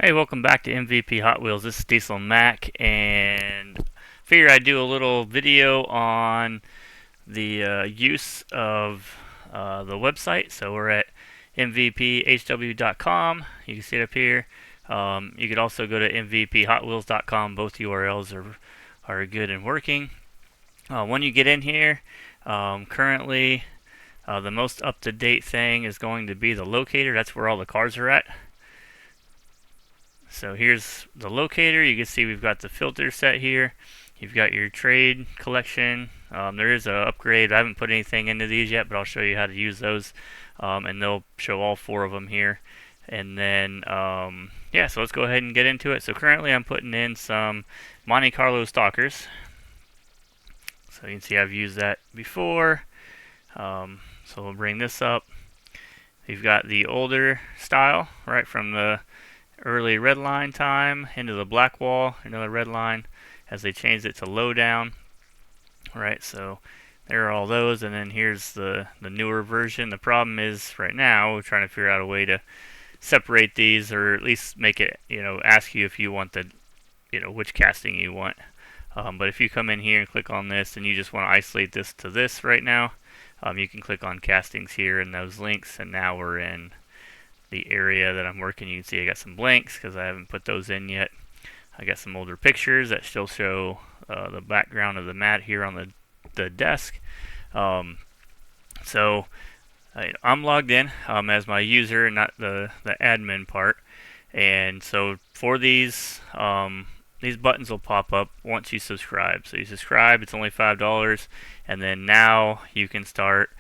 Hey, welcome back to MVP Hot Wheels. This is Diesel Mac, and figured I'd do a little video on the use of the website. So we're at mvphw.com. You can see it up here. You could also go to mvphotwheels.com. Both URLs are good and working. When you get in here, currently the most up-to-date thing is going to be the locator. That's where all the cars are at. So here's the locator. You can see we've got the filter set here. You've got your trade collection. There is an upgrade. I haven't put anything into these yet, but I'll show you how to use those. And they'll show all four of them here. And then, yeah, so let's go ahead and get into it. So currently I'm putting in some Monte Carlo stalkers. So you can see I've used that before. So we'll bring this up. You've got the older style, right from the early red line time into the black wall, another red line as they changed it to low down. Right, so there are all those, and then here's the newer version. The problem is right now we're trying to figure out a way to separate these, or at least make it, ask you if you want the, which casting you want. But if you come in here and click on this and you just want to isolate this to this right now, you can click on castings here in those links, and now we're in the area that I'm working. You can see I got some blanks because I haven't put those in yet. I got some older pictures that still show the background of the mat here on the desk. So I'm logged in as my user, not the admin part. And so for these buttons will pop up once you subscribe. So you subscribe, it's only $5, and then now you can start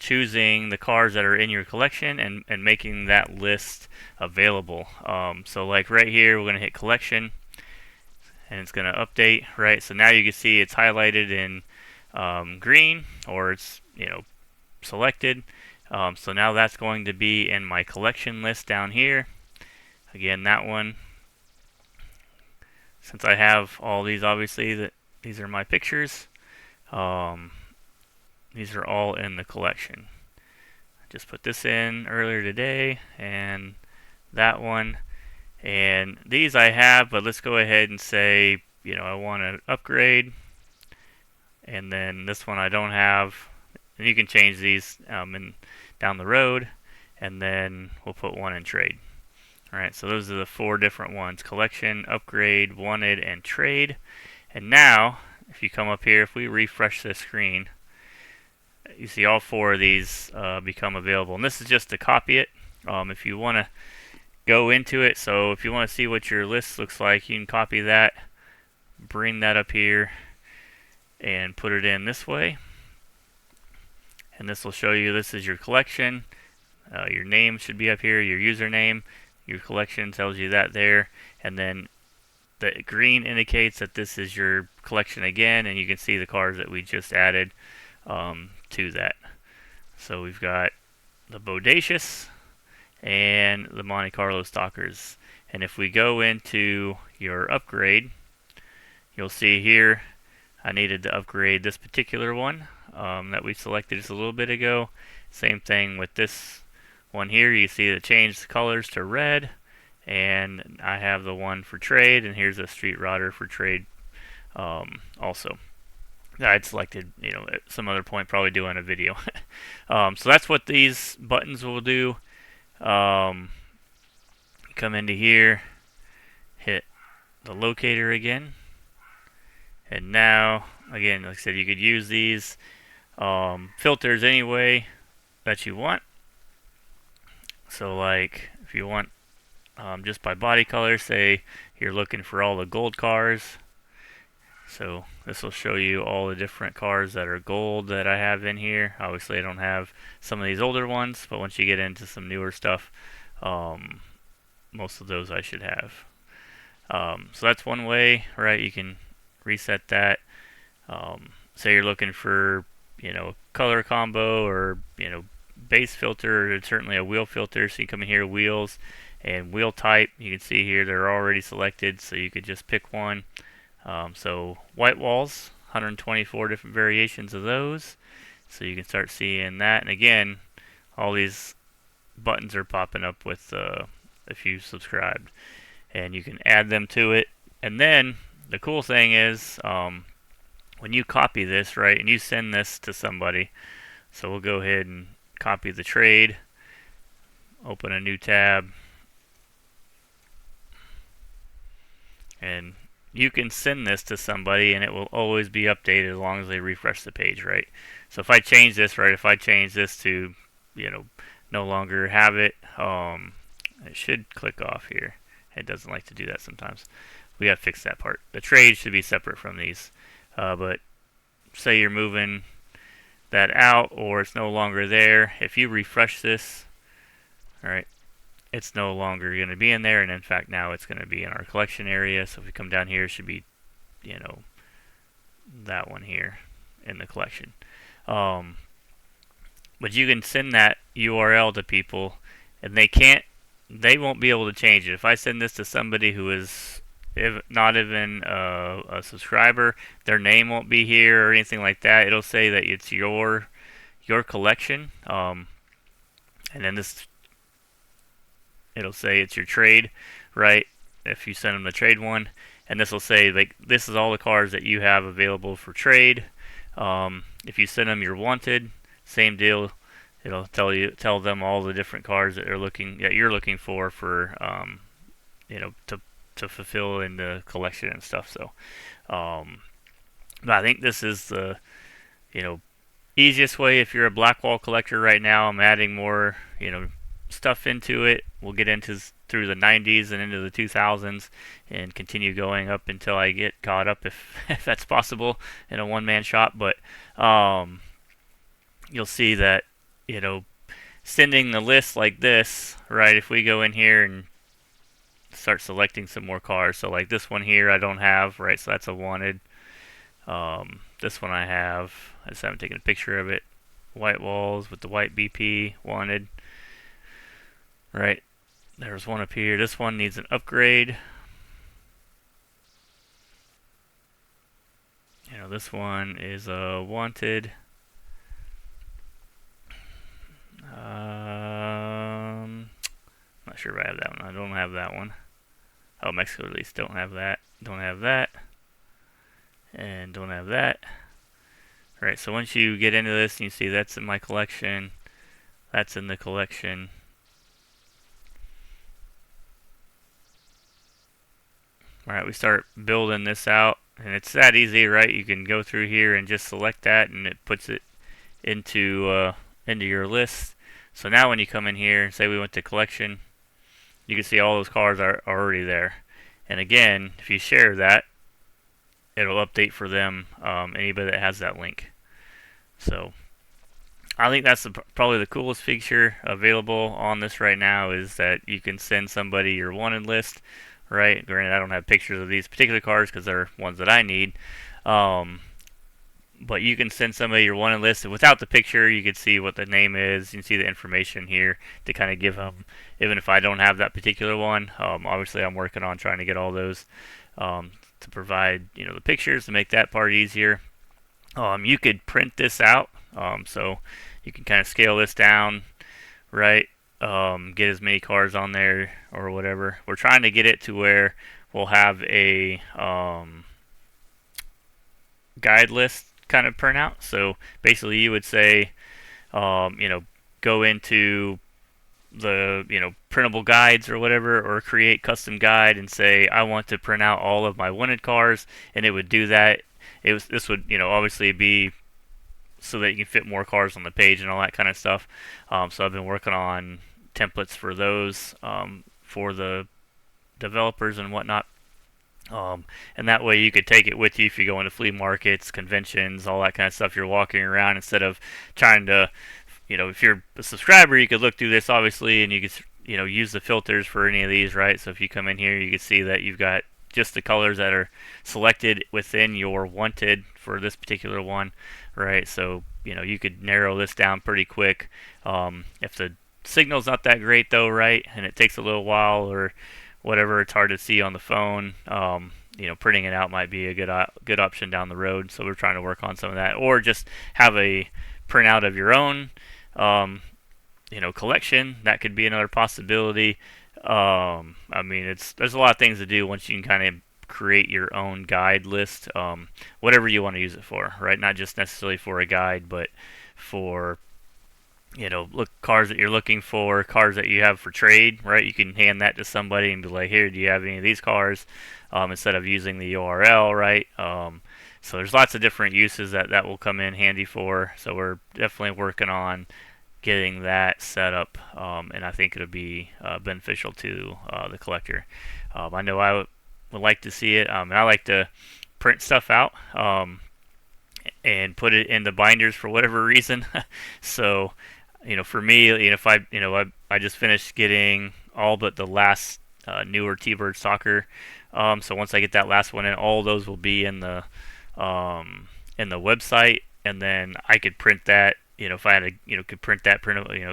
choosing the cars that are in your collection and making that list available. So like right here, we're going to hit collection, and it's going to update, right? So now you can see it's highlighted in green, or it's selected. So now that's going to be in my collection list down here. Again, that one, since I have all these, obviously these are my pictures. These are all in the collection. I just put this in earlier today, and that one, and these I have, but let's go ahead and say, I want to upgrade, and then this one I don't have, and you can change these down the road, and then we'll put one in trade. Alright, so those are the four different ones: collection, upgrade, wanted, and trade. And now, if you come up here, if we refresh the screen, you see all four of these become available. And this is just to copy it. If you want to go into it, so if you want to see what your list looks like, you can copy that, bring that up here, and put it in this way. And this will show you this is your collection. Your name should be up here, your username. Your collection tells you that there. And then the green indicates that this is your collection again, and you can see the cars that we just added to that. So we've got the Bodacious and the Monte Carlo Stalkers. And if we go into your upgrade, you'll see here I needed to upgrade this particular one that we selected just a little bit ago. Same thing with this one here. You see it changed the colors to red, and I have the one for trade, and here's a Street Rodder for trade also. I'd selected, at some other point, probably doing a video. So that's what these buttons will do. Come into here, hit the locator again, and now, again, like I said, you could use these filters any way that you want. So like, if you want just by body color, say you're looking for all the gold cars, so this will show you all the different cars that are gold that I have in here. Obviously I don't have some of these older ones, but once you get into some newer stuff, most of those I should have. So that's one way, right? You can reset that. Say you're looking for, color combo, or, base filter, or certainly a wheel filter. So you come in here, wheels and wheel type. You can see here they're already selected, so you could just pick one. So white walls, 124 different variations of those. So you can start seeing that. And again, all these buttons are popping up with if you subscribed, and you can add them to it. And then the cool thing is, when you copy this, right, and you send this to somebody, so we'll go ahead and copy the trade, open a new tab, and you can send this to somebody and it will always be updated as long as they refresh the page, right? So if I change this, right, if I change this to, no longer have it, it should click off here. It doesn't like to do that sometimes. We got to fix that part. The trade should be separate from these. But say you're moving that out or it's no longer there. If you refresh this, all right, it's no longer going to be in there, and in fact now it's going to be in our collection area. So if we come down here, it should be, that one here in the collection. But you can send that URL to people, and they won't be able to change it. If I send this to somebody who is not even a subscriber, their name won't be here or anything like that. It'll say that it's your collection, and then it'll say it's your trade, right? If you send them the trade one, and this will say like this is all the cars that you have available for trade. If you send them your wanted, same deal. It'll tell them all the different cars that you're looking for to fulfill in the collection and stuff. So, but I think this is the easiest way if you're a Blackwall collector right now. I'm adding more stuff into it. We'll get into through the 90s and into the 2000s and continue going up until I get caught up if that's possible in a one-man shop. But you'll see that sending the list like this, right? If we go in here and start selecting some more cars, so like this one here I don't have, right? So that's a wanted. This one I have. I just haven't taken a picture of it. White walls with the white BP, wanted. Right, there's one up here. This one needs an upgrade. This one is wanted. Not sure if I have that one. I don't have that one. Oh, Mexico at least don't have that. Don't have that. And don't have that. Alright, so once you get into this and you see that's in my collection, that's in the collection. Alright, we start building this out, and it's that easy, right? You can go through here and just select that, and it puts it into your list. So now when you come in here and say we went to collection, you can see all those cars are already there. And again, if you share that, it'll update for them, anybody that has that link. So I think that's probably the coolest feature available on this right now, is that you can send somebody your wanted list. Right, granted I don't have pictures of these particular cars because they're ones that I need, but you can send somebody your wanted list, and without the picture you can see what the name is. You can see the information here to kind of give them, even if I don't have that particular one. Obviously I'm working on trying to get all those to provide the pictures to make that part easier. You could print this out, so you can kind of scale this down, right? Get as many cars on there or whatever. We're trying to get it to where we'll have a guide list kind of printout. So basically you would say, go into the printable guides or whatever, or create custom guide and say I want to print out all of my wanted cars, and it would do that. This would obviously be so that you can fit more cars on the page and all that kind of stuff. So I've been working on templates for those for the developers and whatnot. And that way you could take it with you if you go into flea markets, conventions, all that kind of stuff. You're walking around instead of trying to, if you're a subscriber, you could look through this obviously, and you could, use the filters for any of these, right? So if you come in here, you can see that you've got just the colors that are selected within your wanted for this particular one, right? So you could narrow this down pretty quick. If the signal's not that great though, right, and it takes a little while or whatever, it's hard to see on the phone, printing it out might be a good option down the road. So we're trying to work on some of that, or just have a printout of your own collection. That could be another possibility. I mean, there's a lot of things to do once you can kind of create your own guide list, whatever you want to use it for, right? Not just necessarily for a guide, but for look cars that you're looking for, cars that you have for trade, right? You can hand that to somebody and be like, here, do you have any of these cars? Instead of using the URL, right? So there's lots of different uses that will come in handy for. So we're definitely working on getting that set up, and I think it'll be beneficial to the collector. I know I would like to see it, and I like to print stuff out and put it in the binders for whatever reason. So, for me, if I just finished getting all but the last newer T-Bird soccer. So once I get that last one in, all those will be in the website, and then I could print that. If I had could print that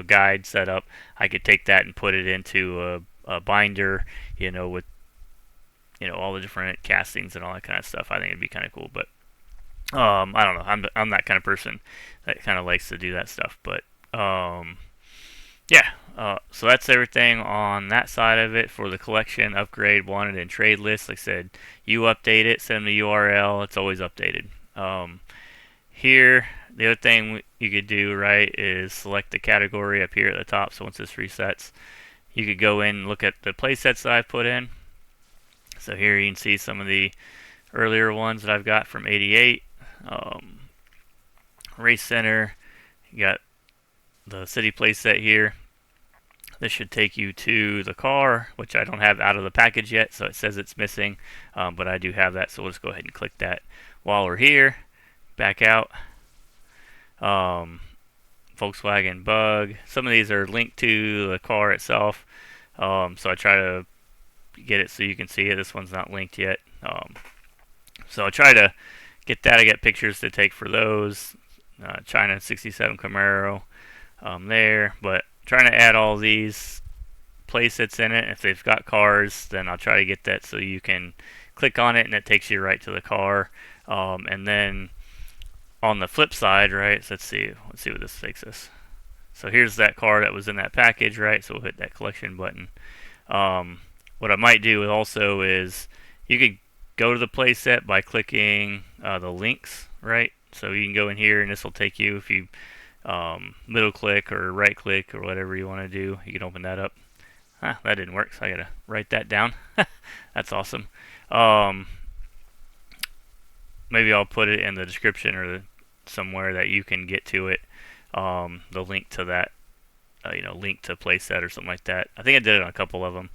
guide set up, I could take that and put it into a binder, with all the different castings and all that kind of stuff. I think it'd be kind of cool, but I don't know. I'm that kind of person that kind of likes to do that stuff, but yeah. So that's everything on that side of it for the collection, upgrade, wanted, and trade list. Like I said, you update it, send the URL. It's always updated. Here, the other thing you could do, right, is select the category up here at the top. So once this resets, you could go in and look at the playsets that I've put in. So here you can see some of the earlier ones that I've got from '88. Race Center, you got the city playset here. This should take you to the car, which I don't have out of the package yet, so it says it's missing, but I do have that, so we'll just go ahead and click that while we're here. Back out. Volkswagen Bug. Some of these are linked to the car itself, so I try to get it so you can see it. This one's not linked yet, so I try to get that. I got pictures to take for those. China 67 Camaro there, but trying to add all these playsets in it. If they've got cars, then I'll try to get that so you can click on it and it takes you right to the car. And then on the flip side, right, so let's see what this takes us. So here's that car that was in that package, right? So we'll hit that collection button. What I might do also is you could go to the playset by clicking the links, right? So you can go in here and this will take you, if you middle click or right click or whatever you want to do, you can open that up. That didn't work, so I gotta write that down. That's awesome. Maybe I'll put it in the description or somewhere that you can get to it. The link to that, link to playset or something like that. I think I did it on a couple of them,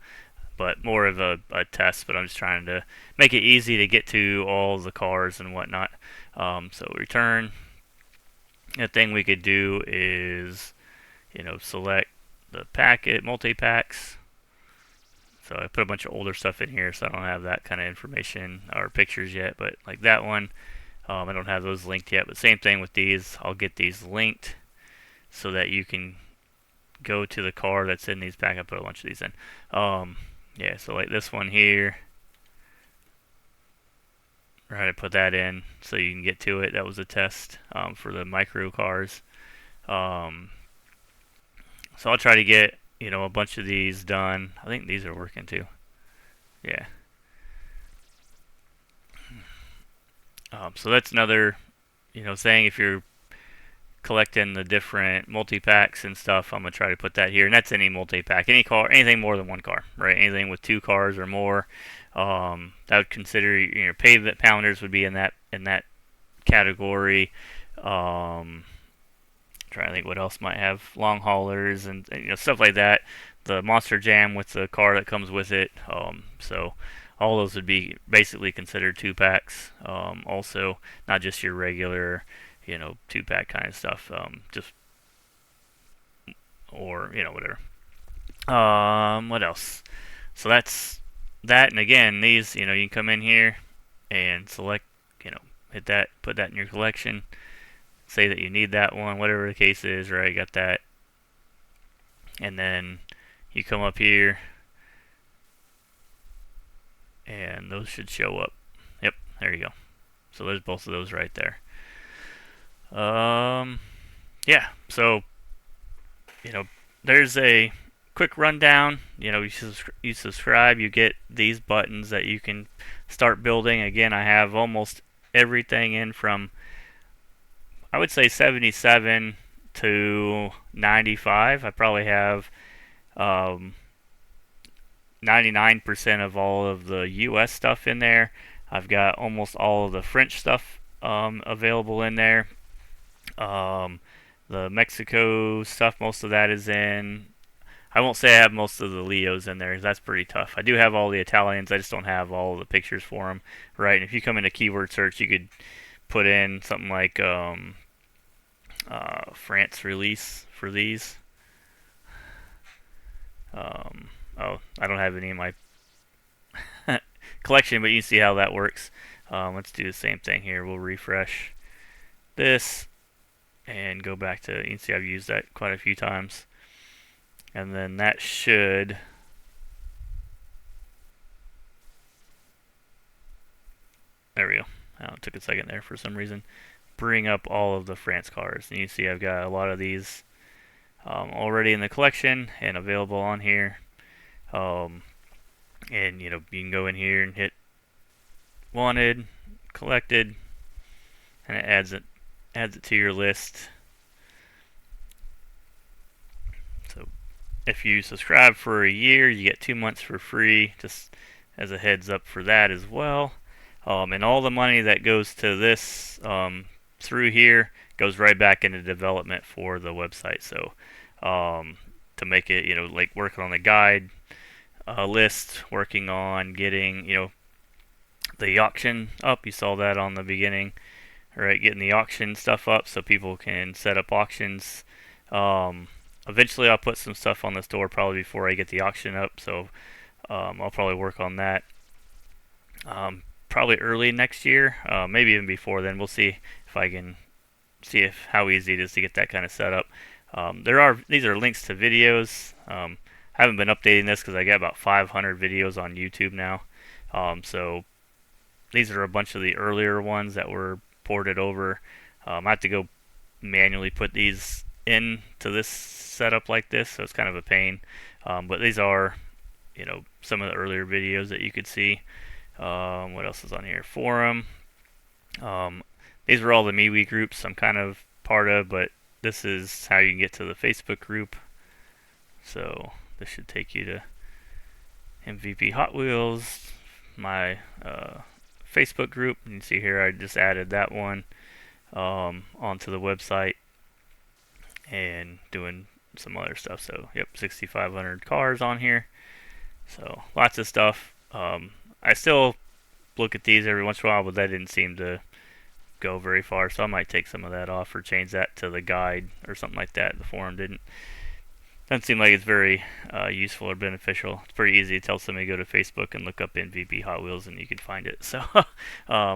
but more of a test. But I'm just trying to make it easy to get to all the cars and whatnot. So return. The thing we could do is, select the packet, multi-packs. So I put a bunch of older stuff in here, so I don't have that kind of information or pictures yet. But like that one, I don't have those linked yet. But same thing with these. I'll get these linked so that you can go to the car that's in these packs. I put a bunch of these in. Yeah, so like this one here. Right, I put that in so you can get to it. That was a test for the micro cars. So I'll try to get a bunch of these done. I think these are working too. Yeah. So that's another thing. If you're collecting the different multi-packs and stuff, I'm gonna try to put that here. And that's any multi-pack, any car, anything more than one car, right? Anything with 2 cars or more. That would consider pavement pounders would be in that category. Trying to think what else might have long haulers and stuff like that. The Monster Jam with the car that comes with it. So all those would be basically considered 2-packs. Also, not just your regular 2-pack kind of stuff. Just or whatever. What else? So that's that, and again, these, you can come in here and select, hit that, put that in your collection, say that you need that one, whatever the case is, right? You got that, and then you come up here, and those should show up. Yep, there you go. So there's both of those right there. Yeah, so there's a quick rundown. You subscribe, you get these buttons that you can start building. Again, I have almost everything in from, I would say, 77 to 95. I probably have um, 99% of all of the US stuff in there. I've got almost all of the French stuff available in there. Um, the Mexico stuff, most of that is in. I won't say I have most of the Leos in there. That's pretty tough. I do have all the Italians. I just don't have all of the pictures for them. Right. And if you come into keyword search, you could put in something like France release for these. Oh, I don't have any in my collection, but you can see how that works. Let's do the same thing here. We'll refresh this and go back to, you can see I've used that quite a few times. And then that should, there we go. Oh, it took a second there for some reason. Bring up all of the France cars. And you see I've got a lot of these already in the collection and available on here. And you can go in here and hit wanted, collected, and it adds it to your list. So if you subscribe for a year, you get 2 months for free, just as a heads up for that as well. And all the money that goes to this through here goes right back into development for the website. So to make it, like working on the guide list, working on getting, the auction up. You saw that on the beginning, right? Getting the auction stuff up so people can set up auctions. Eventually, I'll put some stuff on the store probably before I get the auction up. So I'll probably work on that. Probably early next year, maybe even before then. We'll see if I can see how easy it is to get that kind of set up. These are links to videos. I haven't been updating this because I got about 500 videos on YouTube now. So these are a bunch of the earlier ones that were ported over. I have to go manually put these into this setup like this, so it's kind of a pain. But these are, some of the earlier videos that you could see. What else is on here? Forum. These are all the MeWe groups I'm kind of part of, but this is how you can get to the Facebook group. So this should take you to MVP Hot Wheels, my Facebook group. You can see here I just added that one onto the website and doing some other stuff. So yep, 6,500 cars on here. So lots of stuff. I still look at these every once in a while, but that didn't seem to go very far, so I might take some of that off or change that to the guide or something like that. The forum doesn't seem like it's very useful or beneficial. It's pretty easy to tell somebody to go to Facebook and look up MVP Hot Wheels and you can find it. So I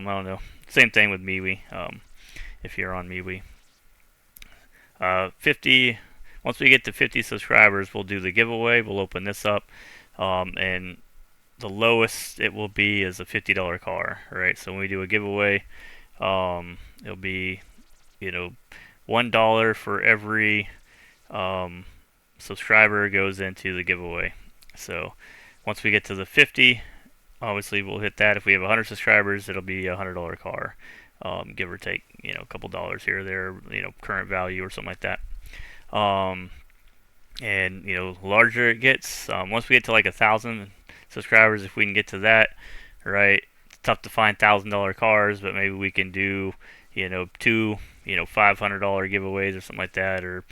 don't know. Same thing with MeWe. If you're on MeWe, 50. Once we get to 50 subscribers, we'll do the giveaway. We'll open this up, and the lowest it will be is a $50 car. Right. So when we do a giveaway, it'll be, $1 for every subscriber goes into the giveaway. So once we get to the 50, obviously we'll hit that. If we have 100 subscribers, it'll be a $100 car, give or take, a couple dollars here or there, current value or something like that. And larger it gets, once we get to like 1,000 subscribers, if we can get to that, right? It's tough to find $1,000 cars, but maybe we can do, two, $500 giveaways or something like that, or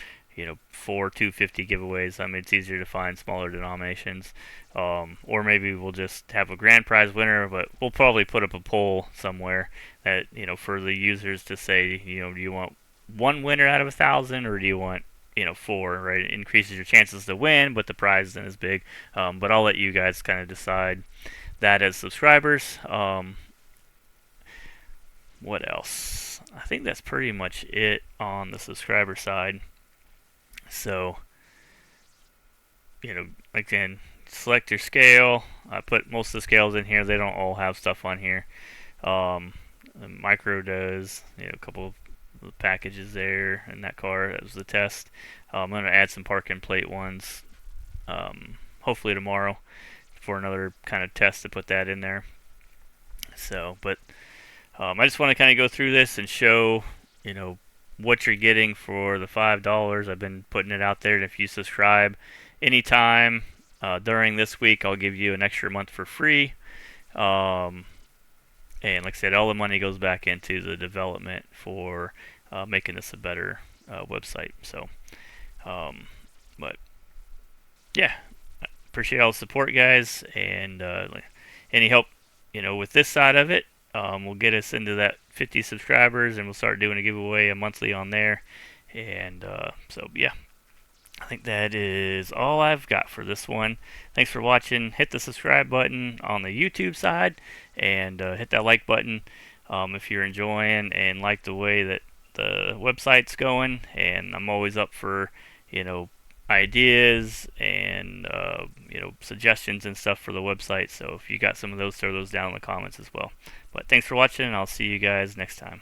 4 250 giveaways. I mean, it's easier to find smaller denominations, or maybe we'll just have a grand prize winner. But we'll probably put up a poll somewhere that for the users to say, do you want one winner out of 1,000, or do you want 4? Right, it increases your chances to win, but the prize isn't as big. But I'll let you guys kind of decide that as subscribers. What else? I think that's pretty much it on the subscriber side. So, again, select your scale. I put most of the scales in here. They don't all have stuff on here. Micro does, a couple of the packages there in that car. That was the test. I'm going to add some parking plate ones hopefully tomorrow for another kind of test to put that in there. So, but I just want to kind of go through this and show, what you're getting for the $5. I've been putting it out there, and if you subscribe anytime during this week, I'll give you an extra month for free. And like I said, all the money goes back into the development for making this a better website. So, but yeah, appreciate all the support, guys, and any help, with this side of it, will get us into that 50 subscribers, and we'll start doing a giveaway a monthly on there. And so, yeah, I think that is all I've got for this one. Thanks for watching. Hit the subscribe button on the YouTube side, and hit that like button if you're enjoying and like the way that the website's going. And I'm always up for, ideas and suggestions and stuff for the website. So if you got some of those, throw those down in the comments as well. But thanks for watching, and I'll see you guys next time.